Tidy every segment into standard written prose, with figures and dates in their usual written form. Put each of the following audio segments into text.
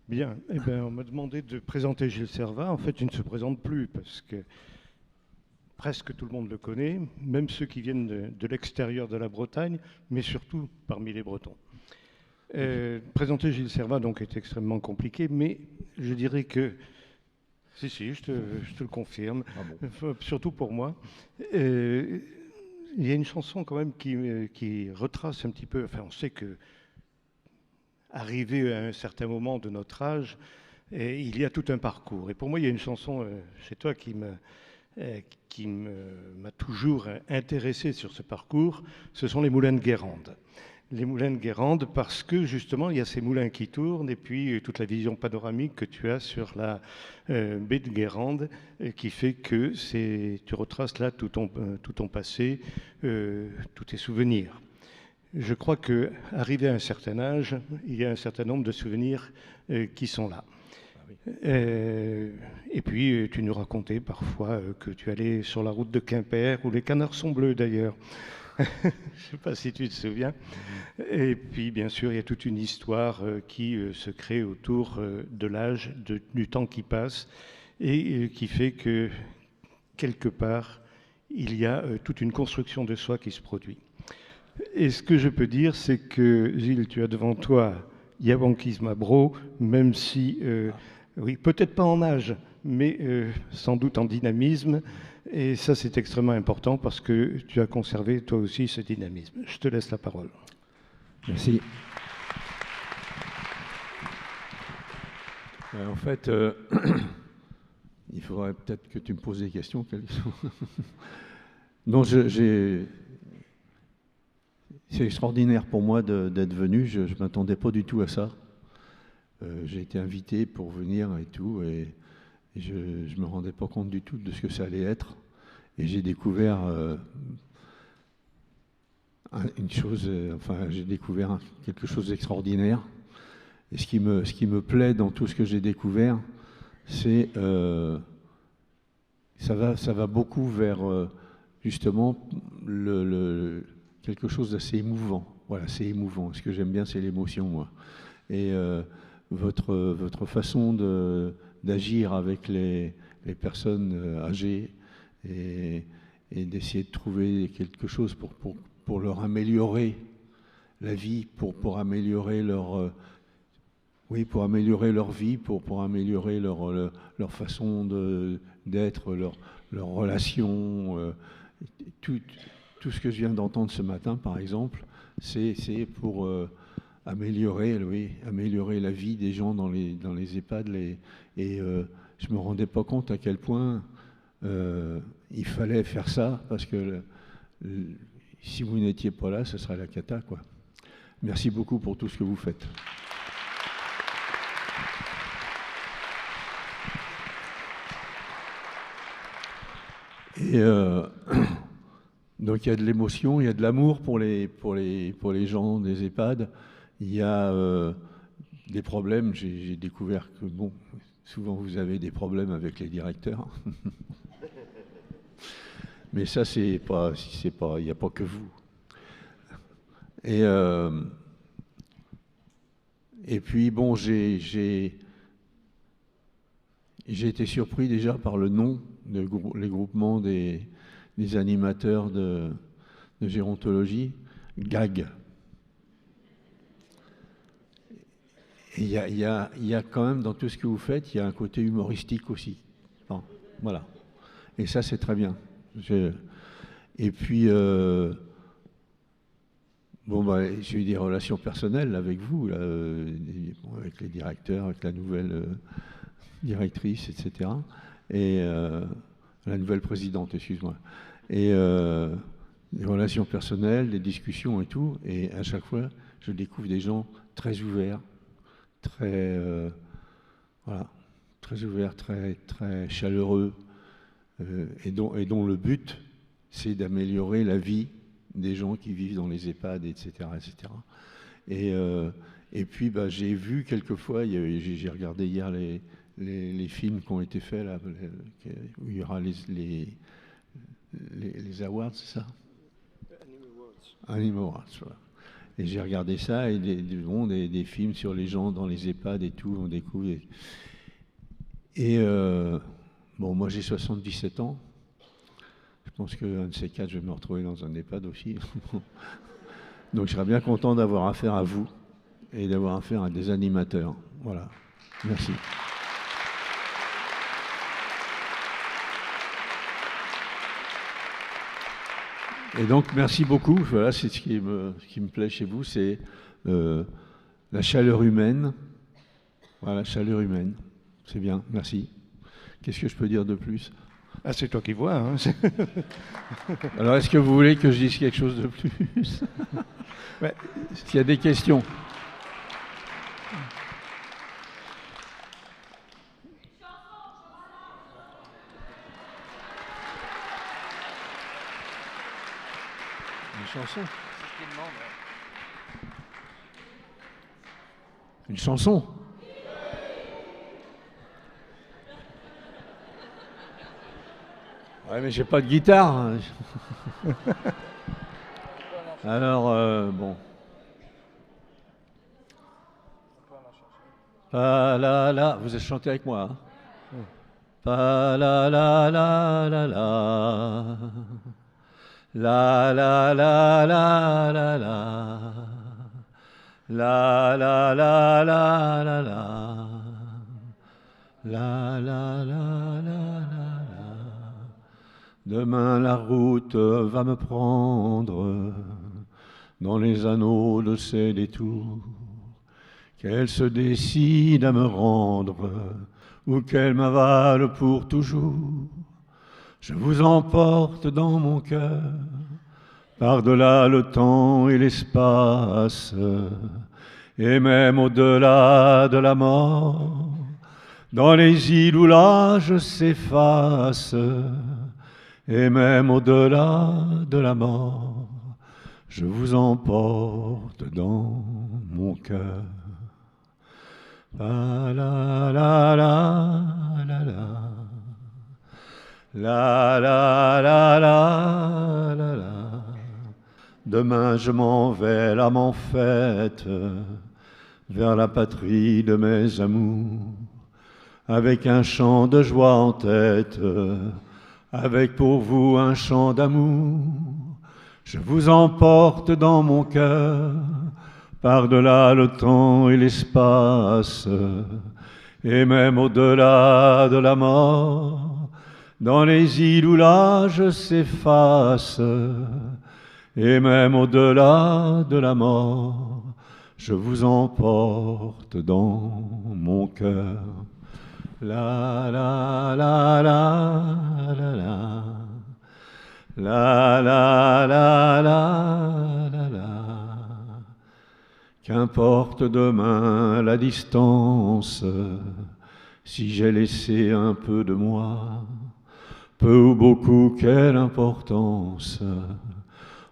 Bien, eh ben, on m'a demandé de présenter Gilles Servat. En fait, il ne se présente plus parce que presque tout le monde le connaît, même ceux qui viennent de l'extérieur de la Bretagne, mais surtout parmi les Bretons. Présenter Gilles Servat donc est extrêmement compliqué, mais je dirais que si, je te le confirme, Ah bon. surtout pour moi. Euh, il y a une chanson quand même qui retrace un petit peu. Enfin, on sait que arrivé à un certain moment de notre âge, il y a tout un parcours. Et pour moi, il y a une chanson chez toi m'a toujours intéressé sur ce parcours. Ce sont les moulins de Guérande. Les moulins de Guérande parce que justement, il y a ces moulins qui tournent et puis toute la vision panoramique que tu as sur la baie de Guérande qui fait que tu retraces là tout ton passé, tous tes souvenirs. Je crois qu'arrivé à un certain âge, il y a un certain nombre de souvenirs qui sont là. Ah oui. Et puis, tu nous racontais parfois que tu allais sur la route de Quimper, où les canards sont bleus d'ailleurs. Je ne sais pas si tu te souviens. Et puis, bien sûr, il y a toute une histoire qui se crée autour de l'âge, du temps qui passe, et qui fait que, quelque part, il y a toute une construction de soi qui se produit. Et ce que je peux dire, c'est que, Gilles, tu as devant toi Yabankis Mabro, même si, oui, peut-être pas en âge, mais sans doute en dynamisme. Et ça, c'est extrêmement important parce que tu as conservé toi aussi ce dynamisme. Je te laisse la parole. Merci. En fait, il faudrait peut-être que tu me poses des questions. Non, c'est extraordinaire pour moi d'être venu. Je ne m'attendais pas du tout à ça. J'ai été invité pour venir et tout, et je ne me rendais pas compte du tout de ce que ça allait être. Et j'ai découvert une chose, enfin, j'ai découvert quelque chose d'extraordinaire. Et ce qui me plaît dans tout ce que j'ai découvert, c'est ça va beaucoup vers justement quelque chose d'assez émouvant. Voilà, c'est émouvant. Ce que j'aime bien, c'est l'émotion, moi. Et votre façon d'agir avec les personnes âgées et d'essayer de trouver quelque chose pour leur améliorer la vie, pour améliorer oui, pour améliorer leur vie, pour améliorer leur façon d'être, leur relation. Tout, tout ce que je viens d'entendre ce matin, par exemple, c'est pour améliorer, oui, améliorer la vie des gens dans les EHPAD. Et je ne me rendais pas compte à quel point il fallait faire ça, parce que si vous n'étiez pas là, ce serait la cata, quoi. Merci beaucoup pour tout ce que vous faites. Et donc il y a de l'émotion, il y a de l'amour pour les gens des EHPAD. Il y a des problèmes. J'ai découvert que, bon, souvent vous avez des problèmes avec les directeurs. Mais ça, il n'y a pas que vous. Et puis, bon, j'ai été surpris déjà par le nom, les groupements des animateurs de gérontologie, GAG. Et il y a quand même, dans tout ce que vous faites, il y a un côté humoristique aussi. Bon, voilà. Et ça, c'est très bien. Et puis, bon, bah, j'ai eu des relations personnelles avec vous, là, avec les directeurs, avec la nouvelle directrice, etc. Et la nouvelle présidente, excuse-moi. Et des relations personnelles, des discussions et tout. Et à chaque fois, je découvre des gens très ouverts, très, voilà, très ouverts, très, très chaleureux, et dont le but, c'est d'améliorer la vie des gens qui vivent dans les EHPAD, etc. etc. Et puis, bah, j'ai vu quelquefois, j'ai regardé hier les films qui ont été faits, là, où il y aura les awards, c'est ça? Anime Awards, voilà. Et j'ai regardé ça, et des films sur les gens dans les EHPAD et tout, on découvre. Bon, moi j'ai 77 ans. Je pense qu'un de ces quatre, je vais me retrouver dans un EHPAD aussi. Donc je serais bien content d'avoir affaire à vous et d'avoir affaire à des animateurs. Voilà. Merci. Et donc merci beaucoup. Voilà, c'est ce qui me plaît chez vous, c'est la chaleur humaine. Voilà, la chaleur humaine. C'est bien, merci. Qu'est-ce que je peux dire de plus? Ah, c'est toi qui vois. Hein. Alors, est-ce que vous voulez que je dise quelque chose de plus? Ouais. S'il y a des questions. Une chanson? Une chanson? Ouais, mais j'ai pas de guitare. Alors, bon. Pa la la, vous avez chanté avec moi. Hein? Pa la la la la la. La la la la la la. La la la la la la. La la la la la. Demain la route va me prendre dans les anneaux de ses détours, qu'elle se décide à me rendre ou qu'elle m'avale pour toujours. Je vous emporte dans mon cœur, par-delà le temps et l'espace, et même au-delà de la mort, dans les îles où l'âge s'efface, et même au-delà de la mort, je vous emporte dans mon cœur. La la la la la la. La la la la la la. Demain je m'en vais l'âme en fête vers la patrie de mes amours, avec un chant de joie en tête, avec pour vous un chant d'amour. Je vous emporte dans mon cœur, par-delà le temps et l'espace, et même au-delà de la mort, dans les îles où l'âge s'efface, et même au-delà de la mort, je vous emporte dans mon cœur. La la la la la la. La la la la la la. Qu'importe demain la distance, si j'ai laissé un peu de moi, peu ou beaucoup, quelle importance,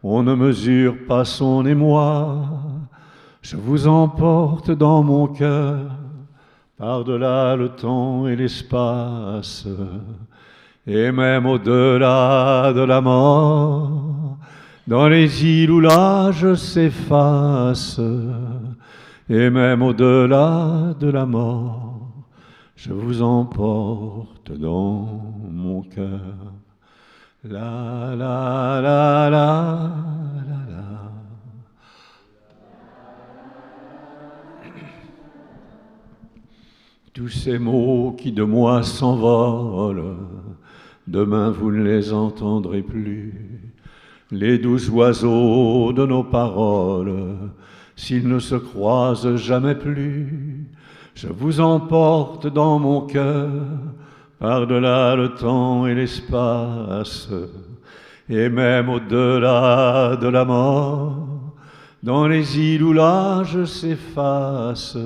on ne mesure pas son émoi. Je vous emporte dans mon cœur, par-delà le temps et l'espace, et même au-delà de la mort, dans les îles où l'âge s'efface, et même au-delà de la mort, je vous emporte dans mon cœur. La la la la la la. Tous ces mots qui de moi s'envolent, demain vous ne les entendrez plus. Les doux oiseaux de nos paroles, s'ils ne se croisent jamais plus, je vous emporte dans mon cœur, par-delà le temps et l'espace, et même au-delà de la mort, dans les îles où l'âge s'efface,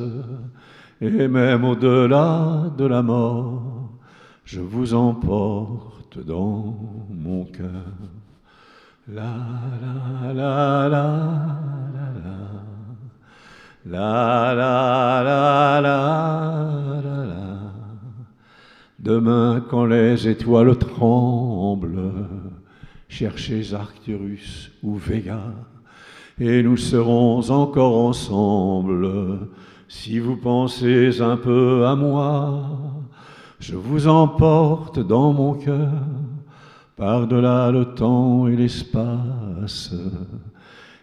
et même au-delà de la mort, je vous emporte dans mon cœur. La la la la la la. La la la la la la. Demain quand les étoiles tremblent, cherchez Arcturus ou Vega, et nous serons encore ensemble. Si vous pensez un peu à moi, je vous emporte dans mon cœur, par-delà le temps et l'espace,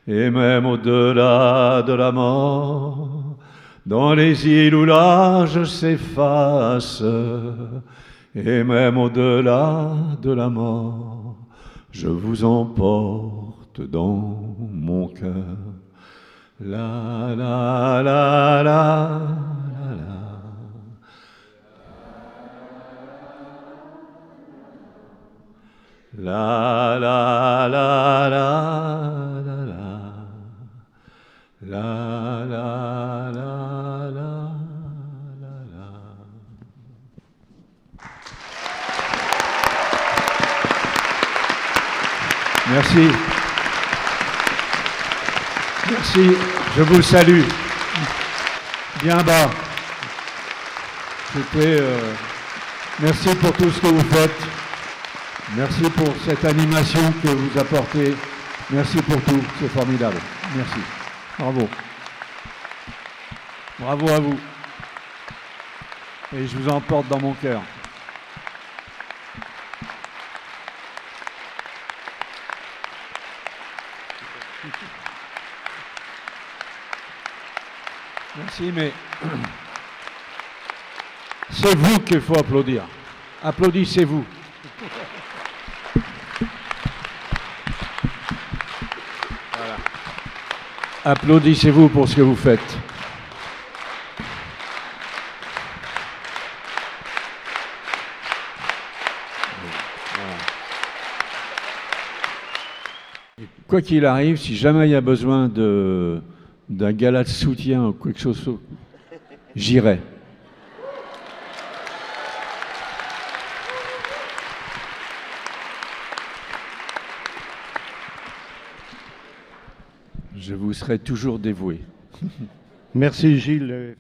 et même au-delà de la mort, dans les îles où l'âge s'efface, et même au-delà de la mort, je vous emporte dans mon cœur. La la la la la la. La la la la la la. La la la la la la. Merci. Merci, je vous salue. Bien bas. Merci pour tout ce que vous faites. Merci pour cette animation que vous apportez. Merci pour tout, c'est formidable. Merci. Bravo. Bravo à vous. Et je vous emporte dans mon cœur. Merci, mais c'est vous qu'il faut applaudir. Applaudissez-vous. Voilà. Applaudissez-vous pour ce que vous faites. Voilà. Quoi qu'il arrive, si jamais il y a besoin d'un gala de soutien ou quelque chose, j'irai. Je vous serai toujours dévoué. Merci Gilles.